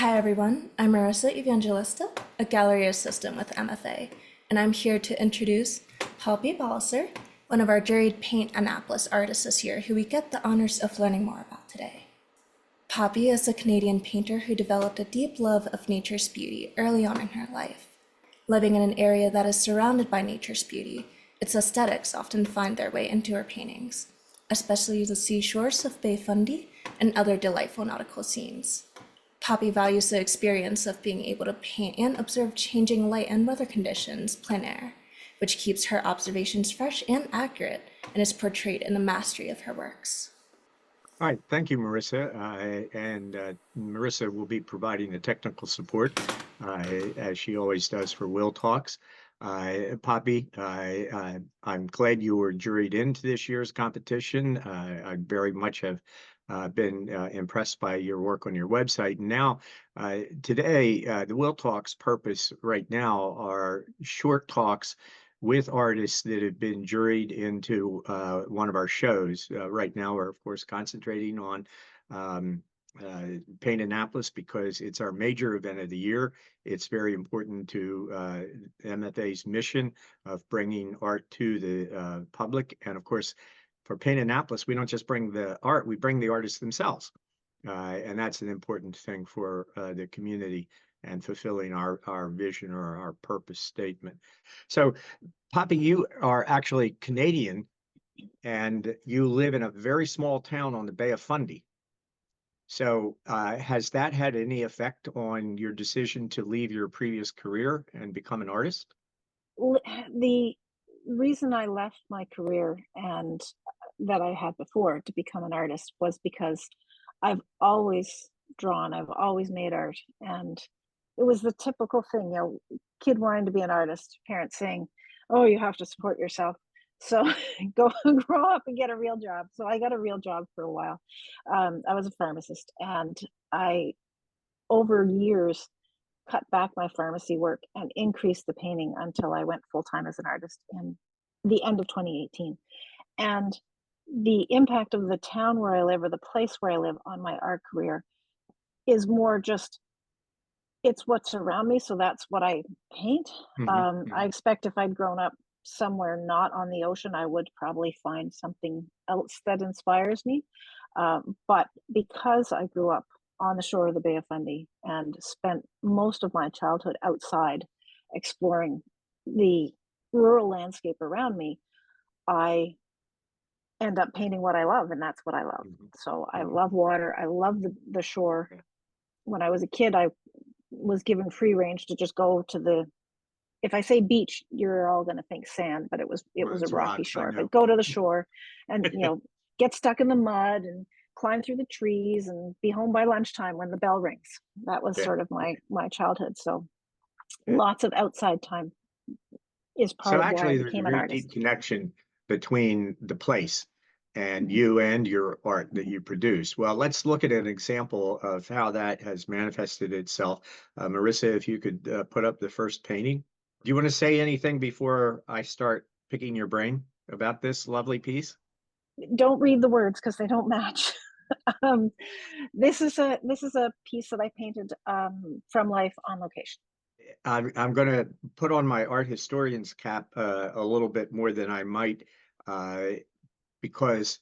Hi everyone, I'm Marissa Evangelista, a gallery assistant with MFA, and I'm here to introduce Poppy Balser, one of our juried Paint Annapolis artists this year who we get the honors of learning more about today. Poppy is a Canadian painter who developed a deep love of nature's beauty early on in her life. Living in an area that is surrounded by nature's beauty, its aesthetics often find their way into her paintings, especially the seashores of Bay Fundy and other delightful nautical scenes. Poppy values the experience of being able to paint and observe changing light and weather conditions plein air, which keeps her observations fresh and accurate and is portrayed in the mastery of her works. All right, thank you, Marissa. Marissa will be providing the technical support, as she always does for Will Talks. Poppy, I'm glad you were juried into this year's competition. I very much have been impressed by your work on your website. Now, today, the Will Talks purpose right now are short talks with artists that have been juried into one of our shows. Right now, we're of course concentrating on Paint Annapolis because it's our major event of the year. It's very important to MFA's mission of bringing art to the public. And of course, for Paint Annapolis, we don't just bring the art, we bring the artists themselves. And that's an important thing for the community and fulfilling our vision or our purpose statement. So, Poppy, you are actually Canadian and you live in a very small town on the Bay of Fundy. So, has that had any effect on your decision to leave your previous career and become an artist? The reason I left my career and that I had before to become an artist was because I've always drawn, I've always made art, and it was the typical thing, kid wanting to be an artist, parents saying, "Oh, you have to support yourself." So go grow up and get a real job. So I got a real job for a while. I was a pharmacist, and I, over years, cut back my pharmacy work and increased the painting until I went full time as an artist in the end of 2018. And the impact of the town where I live or the place where I live on my art career is more just it's what's around me. So that's what I paint. I expect if I'd grown up somewhere not on the ocean, I would probably find something else that inspires me. But because I grew up on the shore of the Bay of Fundy and spent most of my childhood outside exploring the rural landscape around me, I end up painting what I love, and that's what I love. So I love water. I love the shore. When I was a kid, I was given free range to just go to the, if I say beach, you're all going to think sand, but it was a rocky Rocks, shore. But go to the shore and get stuck in the mud and climb through the trees and be home by lunchtime when the bell rings. That was sort of my childhood. So lots of outside time is part So of why I actually, there's a became an very artist. deep connection between the place and you and your art that you produce. Well, let's look at an example of how that has manifested itself. Marissa, if you could put up the first painting. Do you want to say anything before I start picking your brain about this lovely piece? Don't read the words because they don't match. This is a piece that I painted from life on location. I'm going to put on my art historian's cap a little bit more than I might uh, because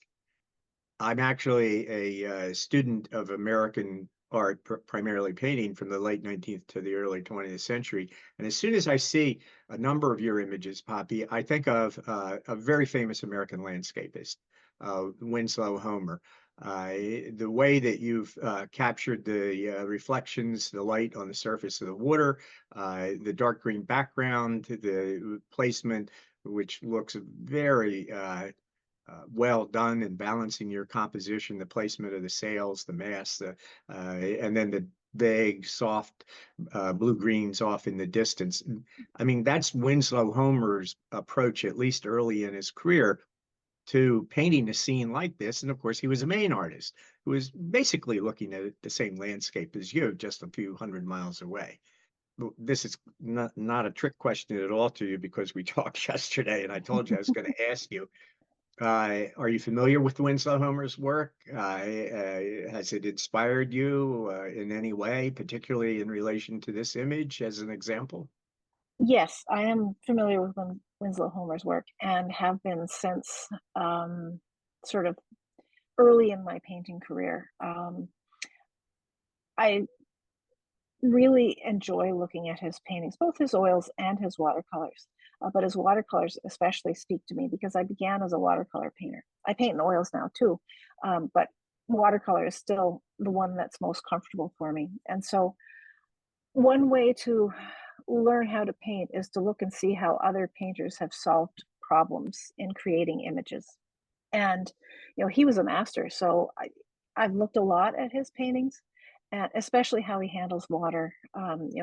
I'm actually a student of American art, primarily painting from the late 19th to the early 20th century. And as soon as I see a number of your images, Poppy, I think of a very famous American landscapist, Winslow Homer. The way that you've captured the reflections, the light on the surface of the water, the dark green background, the placement, which looks very well done in balancing your composition, the placement of the sails, the mast, and then the vague, soft blue greens off in the distance. I mean, that's Winslow Homer's approach, at least early in his career, to painting a scene like this. And of course, he was a Maine artist who was basically looking at the same landscape as you, just a few hundred miles away. This is not a trick question at all to you because we talked yesterday and I told you I was going to ask you. Are you familiar with Winslow Homer's work? Has it inspired you in any way, particularly in relation to this image as an example? Yes, I am familiar with Winslow Homer's work and have been since sort of early in my painting career. I really enjoy looking at his paintings, both his oils and his watercolors. But his watercolors especially speak to me because I began as a watercolor painter. I paint in oils now too, but watercolor is still the one that's most comfortable for me. And so, one way to learn how to paint is to look and see how other painters have solved problems in creating images. And he was a master, so I've looked a lot at his paintings, and especially how he handles water.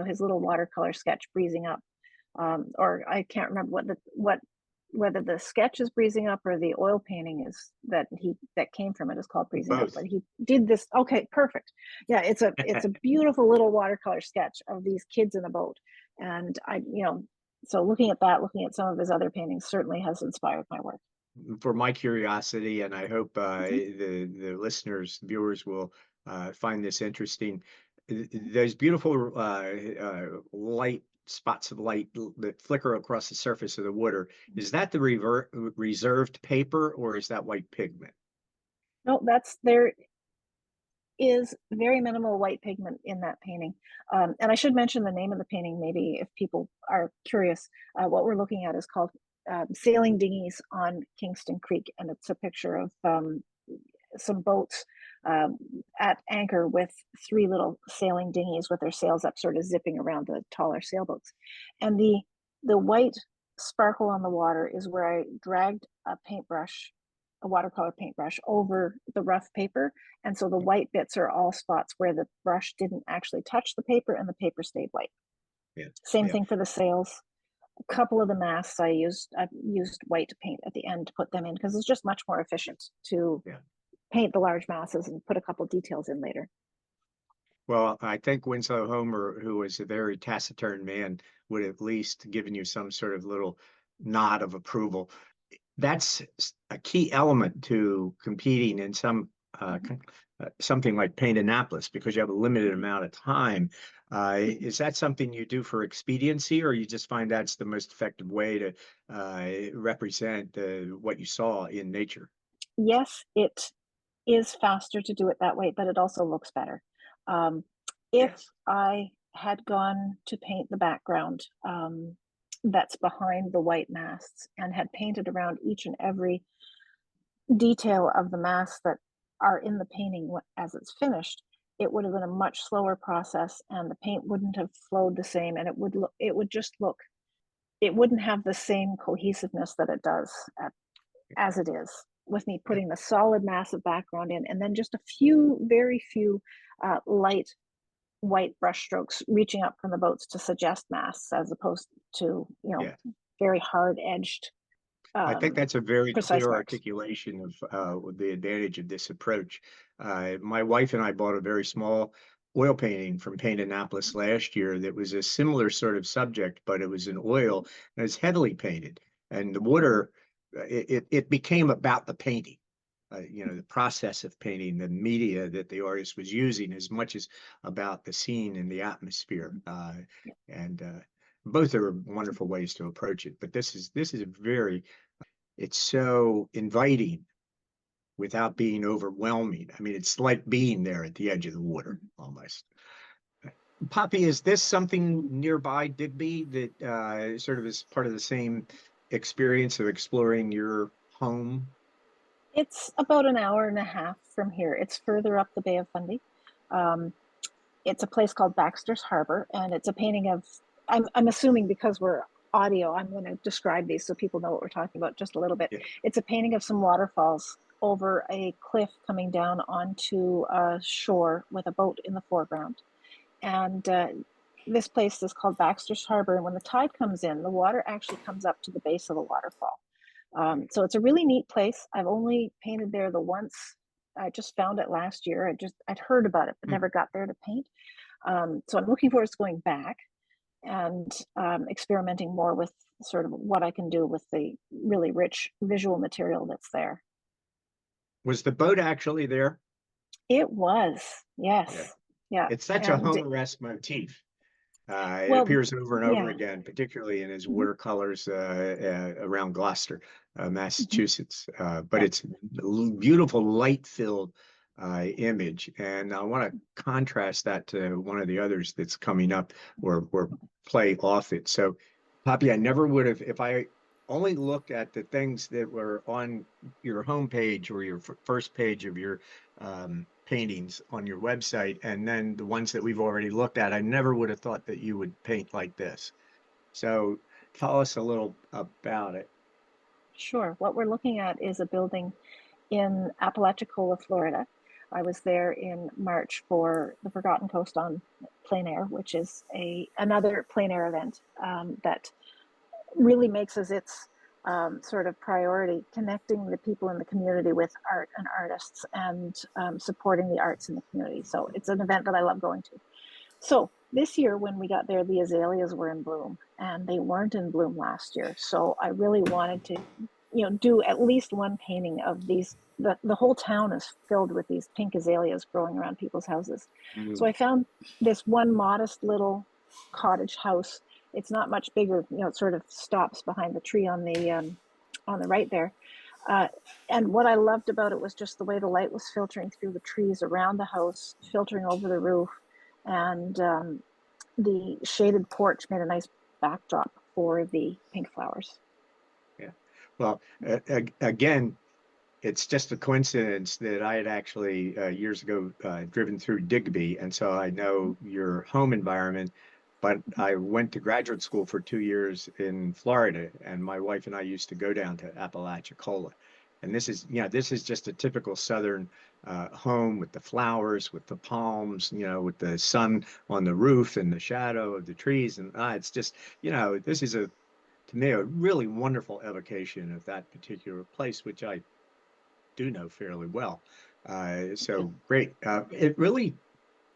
His little watercolor sketch breezing up, or I can't remember what whether the sketch is breezing up or the oil painting is that came from it is called breezing up. Both. But he did this. Okay, perfect. Yeah, it's a beautiful little watercolor sketch of these kids in a boat, and so looking at that, looking at some of his other paintings certainly has inspired my work. For my curiosity, and I hope Mhm. the listeners, viewers will find this interesting. Those beautiful light spots of light that flicker across the surface of the water. Is that the reserved paper or is that white pigment? No, there is very minimal white pigment in that painting. And I should mention the name of the painting, maybe if people are curious. What we're looking at is called Sailing Dinghies on Kingston Creek, and it's a picture of some boats um, at anchor with three little sailing dinghies with their sails up, sort of zipping around the taller sailboats. And the white sparkle on the water is where I dragged a watercolor paintbrush over the rough paper. And so the white bits are all spots where the brush didn't actually touch the paper and the paper stayed white. Yeah, Same yeah. thing for the sails. A couple of the masts I've used white paint at the end to put them in because it's just much more efficient to Yeah. paint the large masses and put a couple details in later. Well, I think Winslow Homer, who was a very taciturn man, would have at least given you some sort of little nod of approval. That's a key element to competing in Mhm. something like Paint Annapolis because you have a limited Mhm. amount of time. Mhm. Is that something you do for expediency, or you just find that's the most effective way to represent what you saw in nature? Yes, it is faster to do it that way, but it also looks better. Um, if Yes. I had gone to paint the background that's behind the white masts and had painted around each and every detail of the masts that are in the painting as it's finished, it would have been a much slower process, and the paint wouldn't have flowed the same, and it would just look it wouldn't have the same cohesiveness that it does as it is with me putting the solid massive background in and then just a few very few light white brush strokes reaching up from the boats to suggest mass as opposed to Yeah. very hard edged I think um, that's a very precise clear marks. articulation of the advantage of this approach. My wife and I bought a very small oil painting from Paint Annapolis last year that was a similar sort of subject, but it was an oil and it's heavily painted. And the water, it became about the painting. The process of painting, the media that the artist was using, as much as about the scene and the atmosphere. And both are wonderful ways to approach it. But this is a very it's so inviting without being overwhelming. I mean, it's like being there at the edge of the water almost. Poppy, is this something nearby Digby that sort of is part of the same experience of exploring your home? It's about an hour and a half from here. It's further up the Bay of Fundy. um, it's a place called Baxter's Harbor, and it's a painting of. I'm assuming because we're audio, I'm going to describe these so people know what we're talking about just a little bit. Yeah, It's a painting of some waterfalls over a cliff coming down onto a shore with a boat in the foreground. And this place is called Baxter's Harbor. And when the tide comes in, the water actually comes up to the base of the waterfall. So it's a really neat place. I've only painted there the once. I just found it last year. I'd heard about it, but hmm, never got there to paint. So I'm looking forward to going back and experimenting more with sort of what I can do with the really rich visual material that's there. Was the boat actually there? It was, Yeah. yes, yeah, It's such a and Homer-esque motif. It well, appears over and over yeah, again, particularly in his mhm, watercolors around Gloucester, mhm, Massachusetts. But yeah, it's beautiful light-filled image, and I want to contrast that to one of the others that's coming up or play off it. So, Poppy, I never would have if I only looked at the things that were on your homepage or your first page of your paintings on your website, and then the ones that we've already looked at. I never would have thought that you would paint like this. So tell us a little about it. sure. What we're looking at is a building in Apalachicola, Florida. I was there in March for the Forgotten Coast on Plein Air, which is another plein air event that really makes as its sort of priority connecting the people in the community with art and artists and supporting the arts in the community. So it's an event that I love going to. So this year, when we got there, the azaleas were in bloom, and they weren't in bloom last year. So I really wanted to, do at least one painting of these. The whole town is filled with these pink azaleas growing around people's houses. So Mm. I found this one modest little cottage house. It's not much bigger, it sort of stops behind the tree on the right there. Uh, and what I loved about it was just the way the light was filtering through the trees around the house, filtering over the roof, and the shaded porch made a nice backdrop for the pink flowers. Yeah. Well, again, it's just a coincidence that I had actually years ago driven through Digby, and so I know your home environment. But I went to graduate school for 2 years in Florida, and my wife and I used to go down to Apalachicola. And this is just a typical Southern home with the flowers, with the palms, with the sun on the roof and the shadow of the trees. And it's just, this is to me, a really wonderful evocation of that particular place, which I do know fairly well. So great. It really,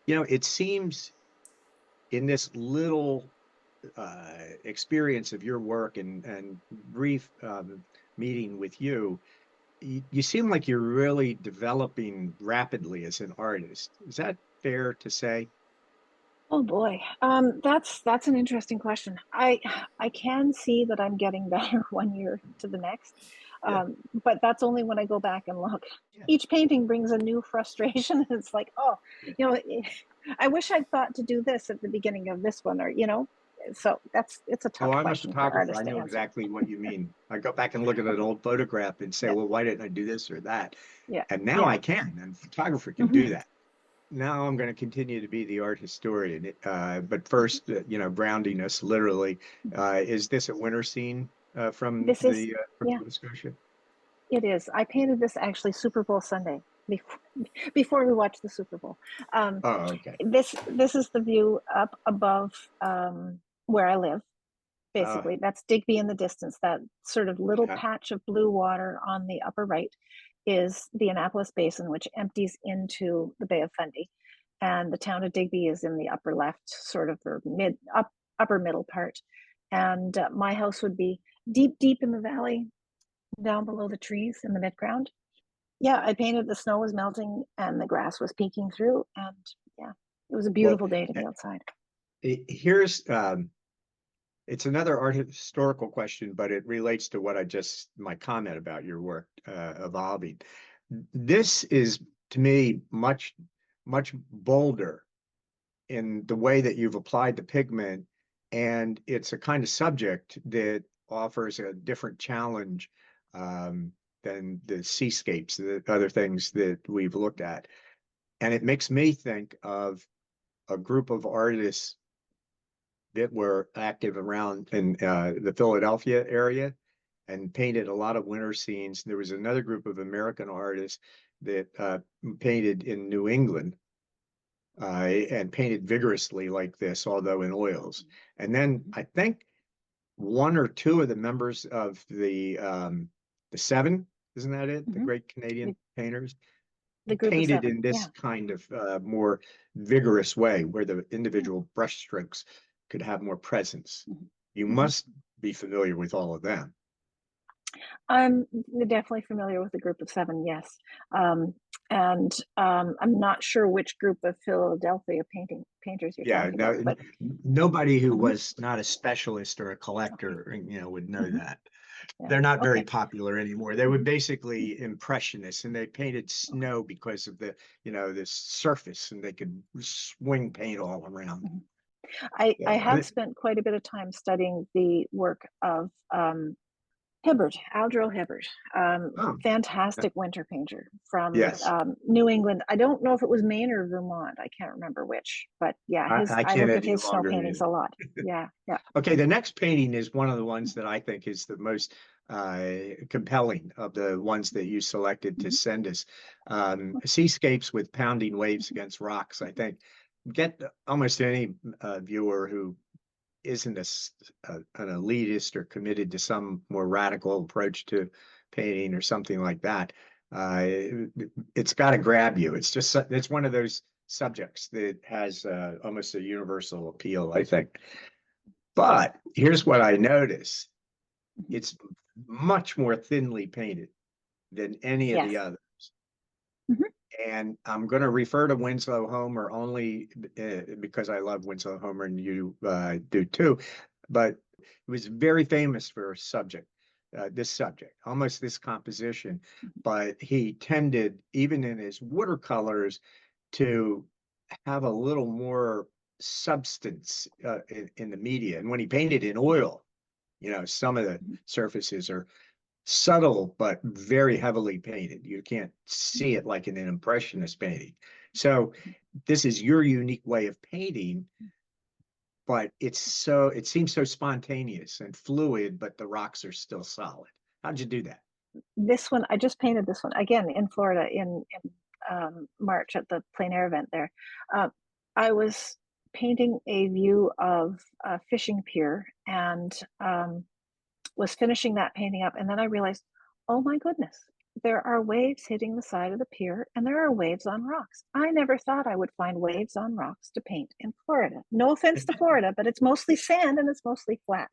it seems in this little experience of your work and brief meeting with you seem like you're really developing rapidly as an artist. Is that fair to say? Oh boy, that's an interesting question. I can see that I'm getting better one year to the next, Yeah. but that's only when I go back and look. Yeah. Each painting brings a new frustration. It's like, oh, Yeah. I wish I'd thought to do this at the beginning of this one, or So it's a Oh, tough I'm a question for photographer. artists I to know answer. exactly what you mean. I go back and look at an old photograph and say, Yeah, well, why didn't I do this or that? yeah, And now yeah. I can, and a photographer can Hmm. do that. Now I'm going to continue to be the art historian. But first, grounding us literally. Is this a winter scene This is, from yeah, Nova Scotia? it is. I painted this actually Super Bowl Sunday before before we watched the Super Bowl. Um, Oh, okay. this is the view up above where I live. Uh, Basically, that's Digby in the distance. That sort of little yeah. patch of blue water on the upper right is the Annapolis Basin, which empties into the Bay of Fundy, and the town of Digby is in the upper left, sort of or upper middle part. And my house would be deep in the valley, down below the trees in the midground. Yeah, I painted the snow was melting and the grass was peeking through, and yeah, it was a Well, beautiful day to be outside. here's it's another art historical question, but it relates to what my comment about your work evolving. This is to me much bolder in the way that you've applied the pigment, and it's a kind of subject that offers a different challenge um, than the seascapes, the other things that we've looked at. And it makes me think of a group of artists that were active around in the Philadelphia area and painted a lot of winter scenes. There was another group of American artists that painted in New England and painted vigorously like this, although in oils. And then I think one or two of the members of the Seven, isn't that it? The Hmm. great Canadian painters The group of painted seven, in this yeah. kind of more vigorous way, where the individual brushstrokes could have more presence. Hmm. You Hmm. must be familiar with all of them. I'm definitely familiar with the group of 7, yes. I'm not sure which group of Philadelphia painters you're Yeah, talking no, about, but nobody who mhm, was not a specialist or a okay. collector, would know Mhm, that. yeah, They're not very okay. popular anymore. They were Mhm, basically impressionists, and they painted okay. snow because of the surface, and they could swing paint all around. Mhm. I So, I have mean, spent quite a bit of time studying the work of, Hibbert, Aldro Hibbert, oh, fantastic winter painter from, yes, New England. I don't know if it was Maine or Vermont, I can't remember which, but yeah, his I I can't look at any his snow longer paintings either. a lot. Yeah, yeah. Okay, the next painting is one of the ones that I think is the most compelling of the ones that you selected to Mhm, send us. Seascapes with pounding waves mhm, against rocks. I think get almost any viewer who isn't an elitist or committed to some more radical approach to painting or something like that. It's got to grab you. It's one of those subjects that has almost a universal appeal, I think. But here's what I noticed. mhm. It's much more thinly painted than any of the Yes. others. Mhm, And I'm going to refer to Winslow Homer only because I love Winslow Homer and you do too. But he was very famous for a subject, this subject, almost this composition. mhm, But he tended, even in his watercolors, to have a little more substance in the media. And when he painted in oil, some of the mhm, surfaces are subtle but very heavily painted. You can't see it like in an impressionist painting. So this is your unique way of painting, but it seems so spontaneous and fluid, but the rocks are still solid. How'd you do that? This one, I just painted this one again in Florida in March at the plein air event there. Uh, I was painting a view of a fishing pier and was finishing that painting up, and then I realized, oh my goodness, there are waves hitting the side of the pier and there are waves on rocks. I never thought I would find waves on rocks to paint in Florida. No offense to Florida, but it's mostly sand and it's mostly flat.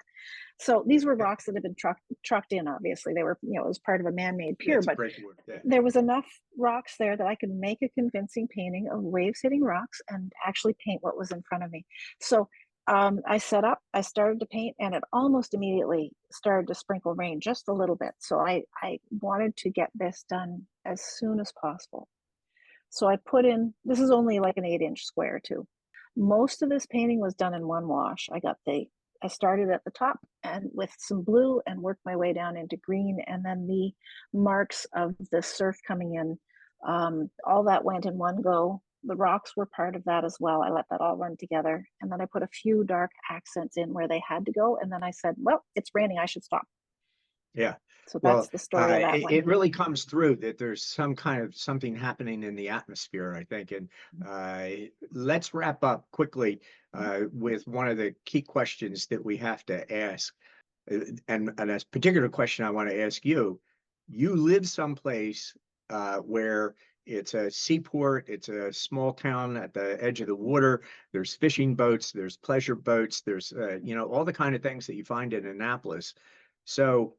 So these were rocks that had been trucked in, obviously. They were, it was part of a man made pier, It's but breakwork. Yeah. there was enough rocks there that I could make a convincing painting of waves hitting rocks and actually paint what was in front of me. So I set up, I started to paint, and it almost immediately started to sprinkle rain just a little bit. So I wanted to get this done as soon as possible. So I put in, this is only like an 8-inch square too. Most of this painting was done in one wash. I started at the top and with some blue and worked my way down into green, and then the marks of the surf coming in, all that went in one go. The rocks were part of that as well. I let that all run together, and then I put a few dark accents in where they had to go, and then I said, well, it's raining, I should stop. Yeah. So that's Well, the story of that it, one. it really comes through that there's some kind of something happening in the atmosphere, I think. And let's wrap up quickly with one of the key questions that we have to ask. And a particular question I want to ask you. You live someplace where it's a seaport, it's a small town at the edge of the water. There's fishing boats, there's pleasure boats, there's all the kind of things that you find in Annapolis. So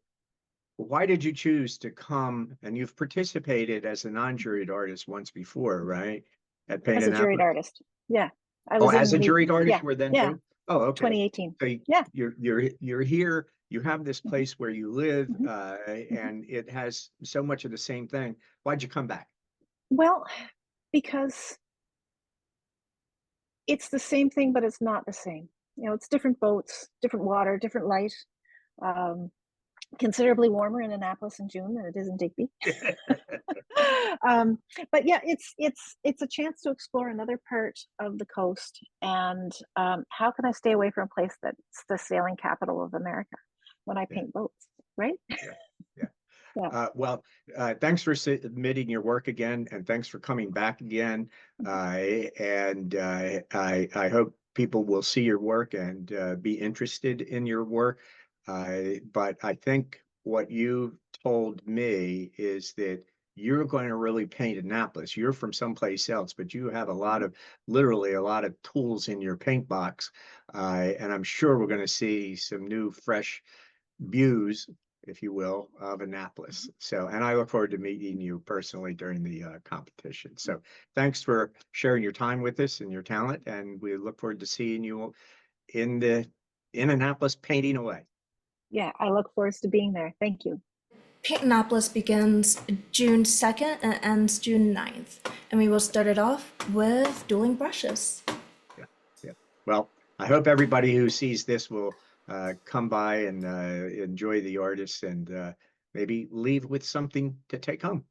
why did you choose to come? And you've participated as a non-juried artist once before, right? At Paint As a juried Annapolis. artist. Yeah. I Oh, was as in a the, juried artist, yeah, you were then yeah, too? Oh, okay. 2018. So Yeah. you're here, you have this Mhm, place where you live, mhm, mhm. and it has so much of the same thing. Why'd you come back? Well, because it's the same thing, but it's not the same. It's different boats, different water, different light, um, considerably warmer in Annapolis in June than it is in Digby. um, but yeah, it's a chance to explore another part of the coast, and how can I stay away from a place that's the sailing capital of America when I Yeah, paint boats, right? yeah, yeah. Yeah. Well, thanks for submitting your work again, and thanks for coming back again. And I hope people will see your work and be interested in your work. But I think what you told me is that you're going to really paint Annapolis. You're from someplace else, but you have a lot of, literally a lot of tools in your paint box. And I'm sure we're going to see some new, fresh views, if you will, of Annapolis. So, and I look forward to meeting you personally during the competition. So thanks for sharing your time with us and your talent. And we look forward to seeing you in Annapolis painting away. Yeah, I look forward to being there. Thank you. Paint Annapolis begins June 2nd and ends June 9th. And we will start it off with dueling brushes. Yeah, yeah. Well, I hope everybody who sees this will come by and enjoy the artists and maybe leave with something to take home.